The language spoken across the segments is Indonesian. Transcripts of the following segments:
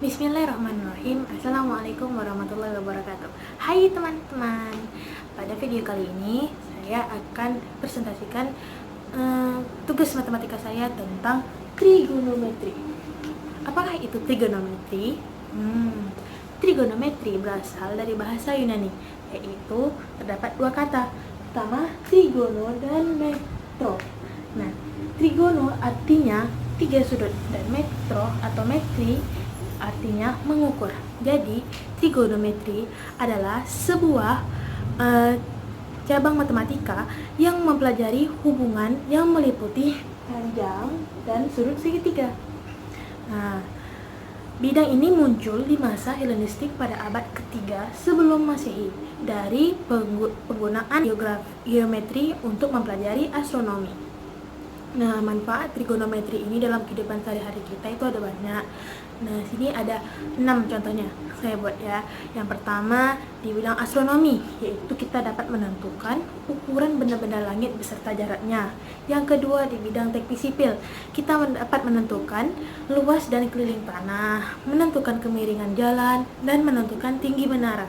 Bismillahirrahmanirrahim. Assalamualaikum warahmatullahi wabarakatuh. Hai teman-teman. Pada video kali ini saya akan presentasikan tugas matematika saya tentang trigonometri. Apakah itu trigonometri? Trigonometri berasal dari bahasa Yunani, yaitu terdapat dua kata. Pertama, trigono dan metro. Nah, trigono artinya tiga sudut dan metro atau metri artinya mengukur. Jadi, trigonometri adalah sebuah cabang matematika yang mempelajari hubungan yang meliputi panjang dan sudut segitiga. Nah, bidang ini muncul di masa Helenistik pada abad ketiga sebelum Masehi dari penggunaan geometri untuk mempelajari astronomi. Nah, manfaat trigonometri ini dalam kehidupan sehari-hari kita itu ada banyak. Nah, sini ada 6 contohnya saya buat ya. Yang pertama di bidang astronomi, yaitu kita dapat menentukan ukuran benda-benda langit beserta jaraknya. Yang kedua di bidang teknik sipil, kita dapat menentukan luas dan keliling tanah, menentukan kemiringan jalan, dan menentukan tinggi menara.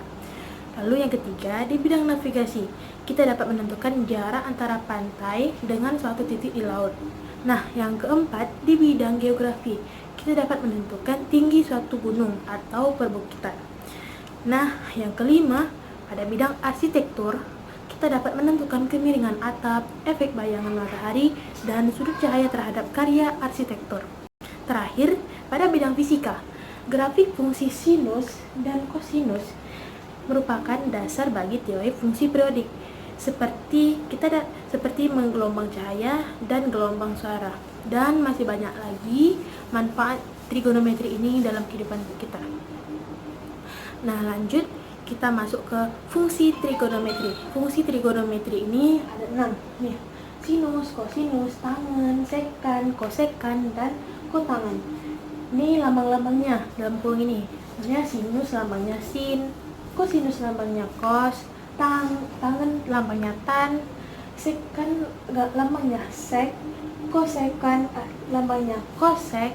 Lalu yang ketiga, di bidang navigasi, kita dapat menentukan jarak antara pantai dengan suatu titik di laut. Nah, yang keempat, di bidang geografi, kita dapat menentukan tinggi suatu gunung atau perbukitan. Nah, yang kelima, pada bidang arsitektur, kita dapat menentukan kemiringan atap, efek bayangan matahari, dan sudut cahaya terhadap karya arsitektur. Terakhir, pada bidang fisika, grafik fungsi sinus dan kosinus merupakan dasar bagi teori fungsi periodik, seperti menggelombang cahaya dan gelombang suara, dan masih banyak lagi manfaat trigonometri ini dalam kehidupan kita. Nah, lanjut kita masuk ke fungsi trigonometri. Fungsi trigonometri ini ada 6 nih: sinus, kosinus, tangen, sekan, kosekan, dan kotangen. Ini lambang-lambangnya dalam kurung ini. Misalnya sinus lambangnya sin, kosinus lambangnya kos, tangen lambangnya tan, sekan lambangnya sek, kosekan lambangnya kosek,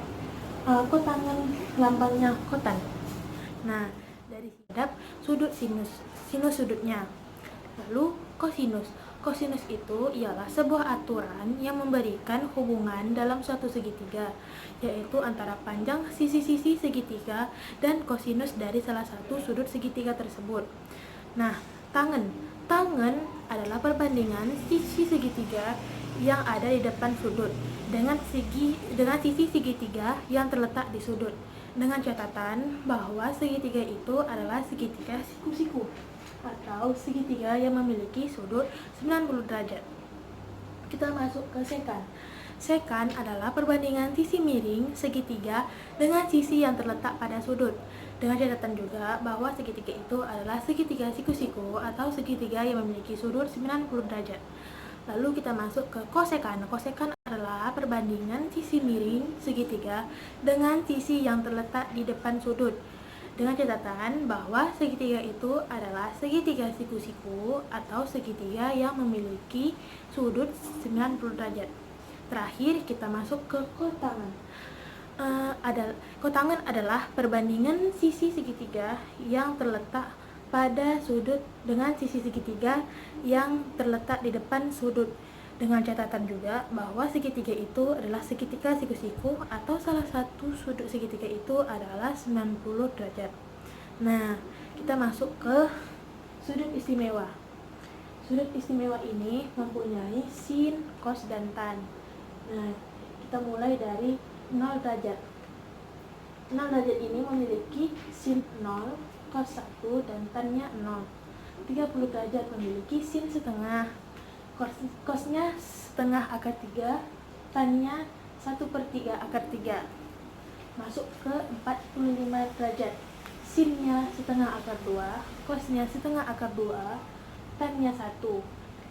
kotangen lambangnya kotan. Nah, dari sini sudut sinus sudutnya. Lalu kosinus itu ialah sebuah aturan yang memberikan hubungan dalam suatu segitiga, yaitu antara panjang sisi-sisi segitiga dan kosinus dari salah satu sudut segitiga tersebut. Nah, tangen adalah perbandingan sisi segitiga yang ada di depan sudut dengan sisi segitiga yang terletak di sudut, dengan catatan bahwa segitiga itu adalah segitiga siku-siku atau segitiga yang memiliki sudut 90 derajat. Kita masuk ke sekan. Sekan adalah perbandingan sisi miring segitiga dengan sisi yang terletak pada sudut, dengan catatan juga bahwa segitiga itu adalah segitiga siku-siku atau segitiga yang memiliki sudut 90 derajat. Lalu kita masuk ke kosekan. Kosekan adalah perbandingan sisi miring segitiga dengan sisi yang terletak di depan sudut, dengan catatan bahwa segitiga itu adalah segitiga siku-siku atau segitiga yang memiliki sudut 90 derajat. Terakhir kita masuk ke kotangen. Kotangen adalah perbandingan sisi segitiga yang terletak pada sudut dengan sisi segitiga yang terletak di depan sudut, dengan catatan juga bahwa segitiga itu adalah segitiga siku-siku atau salah satu sudut segitiga itu adalah 90 derajat. Nah, kita masuk ke sudut istimewa. Sudut istimewa ini mempunyai sin, kos, dan tan. Nah, kita mulai dari 0 derajat. 0 derajat ini memiliki sin 0, kos 1, dan tannya 0. 30 derajat memiliki sin setengah, kosnya setengah akar 3, tannya 1/3 akar 3. Masuk ke 45 derajat, sinnya setengah akar 2, kosnya setengah akar 2, tannya 1.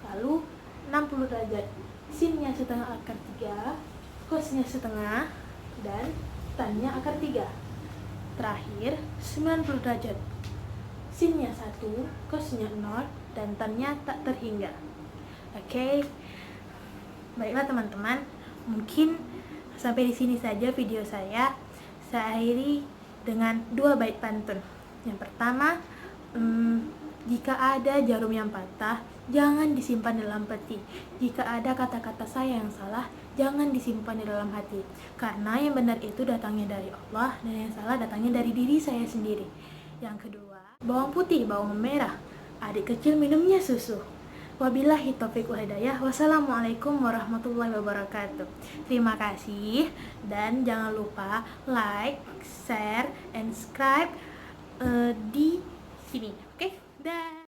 Lalu 60 derajat, sinnya setengah akar 3, kosnya setengah, dan tannya akar 3. Terakhir 90 derajat, sinnya 1, kosnya 0, dan tannya tak terhingga. Oke, baiklah teman-teman, mungkin sampai di sini saja video saya. Saya akhiri. dengan 2 bait pantun. Yang pertama, jika ada jarum yang patah, jangan disimpan dalam peti. Jika ada kata-kata saya yang salah, jangan disimpan di dalam hati. Karena yang benar itu datangnya dari Allah, dan yang salah datangnya dari diri saya sendiri. Yang kedua, bawang putih, bawang merah, adik kecil minumnya susu. Wabillahi taufiq wal hidayah. Wassalamualaikum warahmatullahi wabarakatuh. Terima kasih, dan jangan lupa like, share, and subscribe di sini. Oke? Dah.